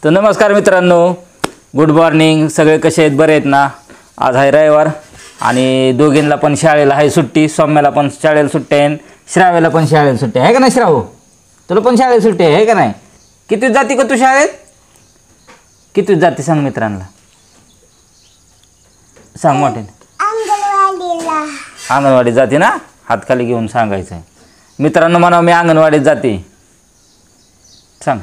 तर नमस्कार मित्रांनो, गुड मॉर्निंग. सगळे कसे आहेत, बरे आहेत ना? आज आहे रविवार आणि दोघींना पण शाळेला आहे सुट्टी. सौम्याला पण शाळेला सुट्टी आहे, श्राव्याला पण शाळेला सुट्टी आहे का नाही? श्राव, तुला पण शाळेला सुट्टी आहे का नाही? किती जाती का तू शाळेत? किती जाती सांग मित्रांना, सांग मोठे. अंगणवाडीत जाते ना? हात खाली घेऊन सांगायचं आहे मित्रांनो. म्हणा मी अंगणवाडीत जाते, सांग.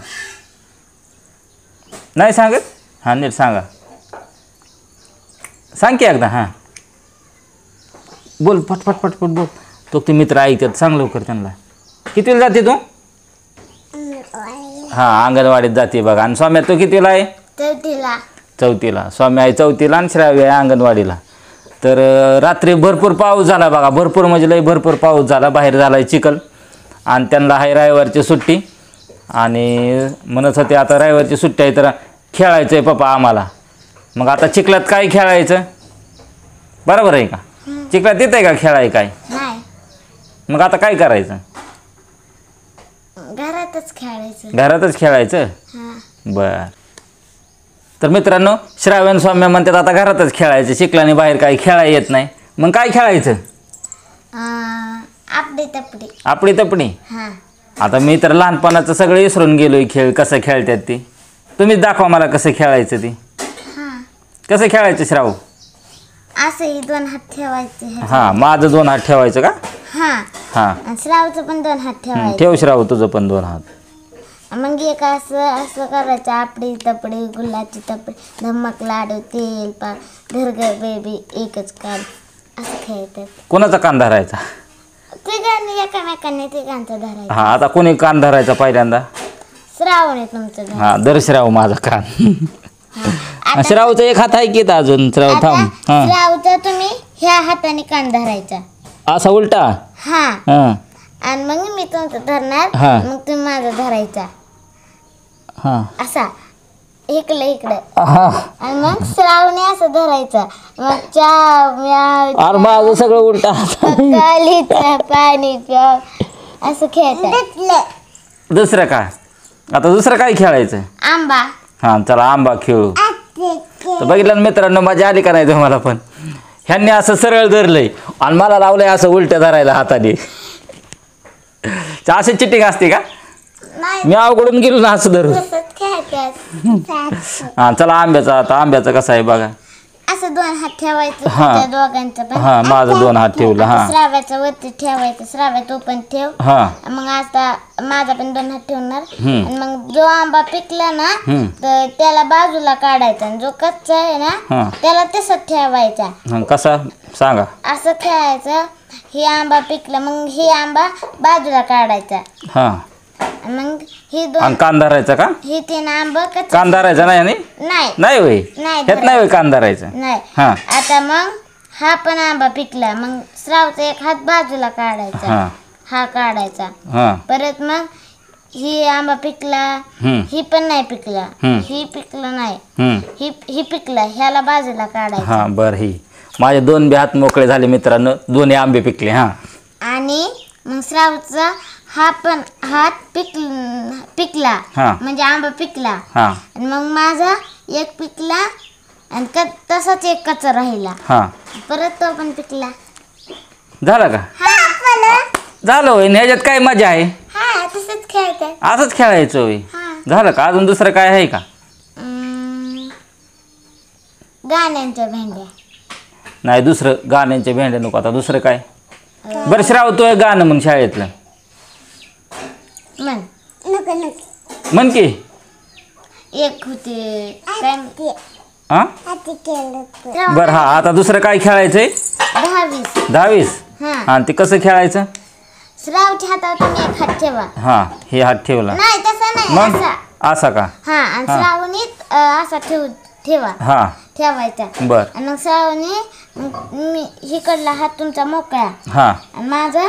नाही सांगत? हां नीट सांगा, सांग की एकदा. हां बोल, पटपट पटपट बोल. तो ते मित्र ऐकतात, सांग लवकर त्यांना. कितीला जाते तू? हां अंगणवाडीत जाते बघा. आणि स्वाम्या तू कितीला आहे? चौथीला. स्वामी आहे चौथीला आणि श्राव्य आहे अंगणवाडीला. तर रात्री भरपूर पाऊस झाला बघा, भरपूर म्हणजे लई भरपूर पाऊस झाला. बाहेर झाला आहे चिखल. आणि त्यांना आहे रविवारची सुट्टी आणि म्हणत होते आता रविवारची सुट्टी आहे तर खेळायचं आहे पप्पा आम्हाला. मग आता चिखलात काय खेळायचं? बरोबर आहे का? चिखलात येत आहे का खेळाय काय? मग आता काय करायचं? घरातच खेळायचं. घरातच खेळायचं. बर. तर मित्रांनो, श्रावण सौम्य म्हणतात आता घरातच खेळायचं, चिखलाने बाहेर काही खेळायला येत नाही. मग काय खेळायचं? आपडी तपडी. आता मी तर लहानपणाचं सगळं विसरून गेलोय. खेळ कसं खेळतात ते तुम्हीच दाखवा मला, कसं खेळायचं ते. कसं खेळायचं श्राव? असं दोन हात ठेवायचे. हां माझं दोन हात ठेवायचं का? हां श्रावचं पण दोन हात ठेवायचं. ठेव श्राव तुझं पण दोन हात. मग एक असं करायचं. आपडी तपडी, गुलाची तपडी, धम्मक लाडू, तेल पाक, घरघर बेबी, एकच कान, असं खेळतात. कोणाचा कान धरायचा? तिघांनी एकामेकांनी तिघांचा धरायचा. हां आता कोणी कान धरायचा पहिल्यांदा? श्रावण आहे तुमचं. हां दर श्राव माझा कान. श्रावचा एक हात आहे की अजून? श्राव थांब. श्रावचा तुम्ही ह्या हाताने कान धरायचा, असा उलटा. हां आणि मग मी तुमचं धरणार, मग तुम्ही माझा धरायचा असा इकडे. आणि मग श्रावणे असं धरायचा. मग चहा माझं सगळं उलटा. पाणी प्या असं खेळतात. दुसरं काय? आता दुसरं काय खेळायचं? आंबा. हां चला आंबा खेळू. तर बघितलं ना मित्रांनो, मजा आली का नाही तुम्हाला पण? ह्यांनी असं सरळ धरलंय आणि मला लावलंय असं उलट्या धरायला हाताने. अशी चिटिंग असते का? मी अवघडून गेलो ना असं धरून. हां चला आंब्याचा. आता आंब्याचं कसं आहे बघा. असं दोन हात ठेवायचं दोघांचं पण. हां माझं दोन हात ठेवलं. हां श्राव्याचं वरती ठेवायचं. श्राव्या तो पण ठेव. हां मग आता माझा पण दोन हात ठेवणार. आणि मग जो आंबा पिकला ना तर त्याला बाजूला काढायचा आणि जो कच्चा आहे ना त्याला तसंच ठेवायचा. कसा सांगा? असं खेळायचं. ही आंबा पिकला मग ही आंबा बाजूला काढायचा. हां मग ही दोन कान धरायचा का? ही तीन आंबा कान धरायचा नाही? नाही होय, ह्यात नाही होय कान धरायचं. नाही. हां आता मग हा पण आंबा पिकला. मग श्रावचा एक हात बाजूला काढायचा, हा काढायचा. परत मग ही आंबा पिकला, ही पण नाही पिकला, ही पिकलं नाही, ही पिकला, ह्याला बाजूला काढायचा. हां बरं. ही माझे दोन बी हात मोकळे झाले मित्रांनो, दोन्ही आंबे पिकले. हां आणि मग श्रावचा हा पण हात पिकला म्हणजे आंबा पिकला. आणि मग माझा एक पिकला आणि तसाच एक कच्चा राहिला. परत तो पण पिकला. झालं का? झालं होय. ह्याच्यात काय मजा आहे? तसंच खेळतात. असंच खेळायचं होय. झालं का? अजून दुसरं काय आहे का? गाण्यांच्या भेंड्या. नाही दुसरं गाण्यांच्या भेंड्या नको. आता दुसरं काय? बरं श्राव तो गाणं मग शाळेतलं म्हण की. एक होते बरं. हा आता दुसरं काय खेळायचंय? 10-20. आणि ते कसं खेळायचं? श्रावच्या हातावर तुम्ही एक हात ठेवा. हां हे हात ठेवला. नाही तसा नाही, मग असा का? आणि श्रावणीत असा ठेवा. ठेवायचा. बर. आणि मग श्रावणी मी हिकडला हात तुमचा मोकळा आणि माझा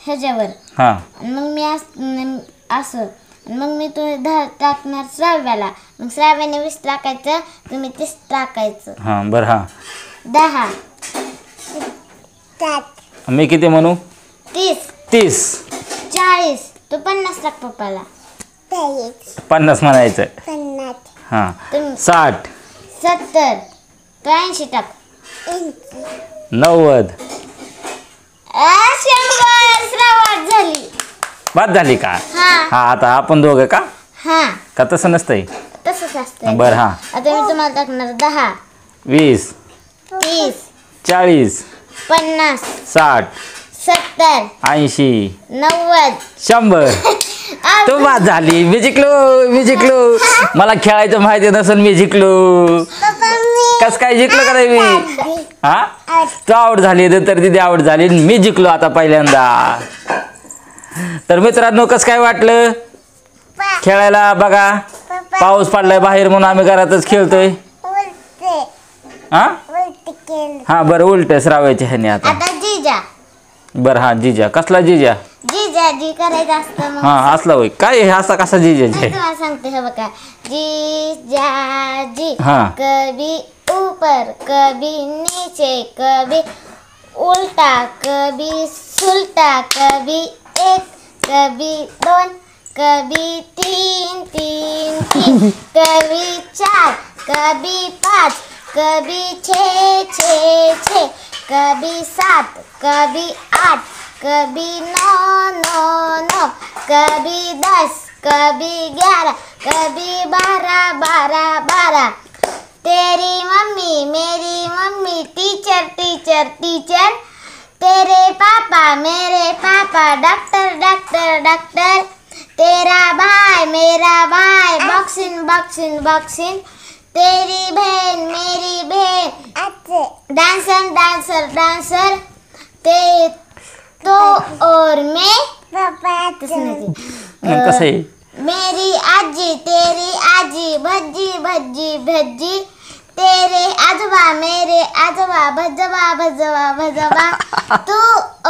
ह्याच्यावर. आणि मग मी असं मग मी तो टाकणार श्राव्याला. मग श्राव्याने 20 टाकायचं, तुम्ही 30 टाकायचं. बरं. 10. मी किती म्हणू? 30. 40. तो 50 टाक पप्पाला. 50 म्हणायचं. 50. हां तुम्ही 60 70 80 टाक 90 100 श्रावण झाली. बाद झाली का? हा हा आता आपण दोघं का हा का तसं नसतंय? तसंच असतं. बरं हां आता मी तुम्हाला टाकणार 10 20 30 40 50 60 70 80 90 100 तो बाद झाली. मी जिंकलो मला खेळायचं माहिती नसून मी जिंकलो. कस काय जिंकलो का नाही मी? हा तू आउट झाली तर दिदी आउट झाली मी जिंकलो आता पहिल्यांदा. तर मित्रांनो कसं काय वाटलं खेळायला? बघा पाऊस पडलाय बाहेर म्हणून आम्ही घरातच खेळतोय. हा हा बरं उलट श्राव्याच्या ह्याने आता. आता जिजा बरं हा जिजा कसला जिजा? जिजाजी करायचं असतं मग. हा असला होय काय हे असा कसा जिजा मी तुम्हाला सांगते हे बघा. जिजाजी हा. कभी ऊपर कभी नीचे कभी उल्टा कभी सुलटा कभी एक कभी दोन कभी तीन तीन तीन कभी चार कभी पाँच कभी छः छः छः कभी 7 कभी 8 कभी 9 9 9 कभी 10 कभी 11 कभी 12 12 12 तेरी मम्मी मेरी मम्मी टीचर टीचर टीचर तेरे पापा मेरे पापा डॉक्टर डॉक्टर डॉक्टर तेरा भाई मेरा भाई बॉक्सिंग बॉक्सिंग बॉक्सिंग तेरी बहन मेरी बहन डांसर डांसर डांसर ते तो और मैं कसं आहे? मेरी आजी तेरी आजी भज्जी भज्जी भज्जी तेरे आजोबा मेरे आजोबा भजवा भजवा भजवा तू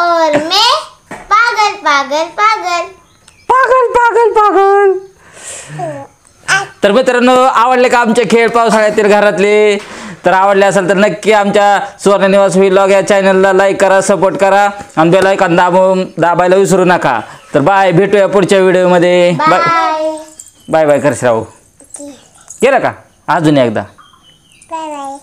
और मैं पागल पागल पागल पागल पागल पागल. तर मित्रांनो आवडले का आमचे खेळ पावसाळ्यातील घरातले? तर आवडले असेल तर नक्की आमच्या सुवर्ण निवास व्लॉग या चॅनलला लाईक करा, सपोर्ट करा आणि बेल आयकॉन दाबायला विसरू नका. तर बाय, भेटूया पुढच्या व्हिडिओमध्ये. बाय बाय बाय कर श्रावू. गेला का अजून एकदा? Bye bye.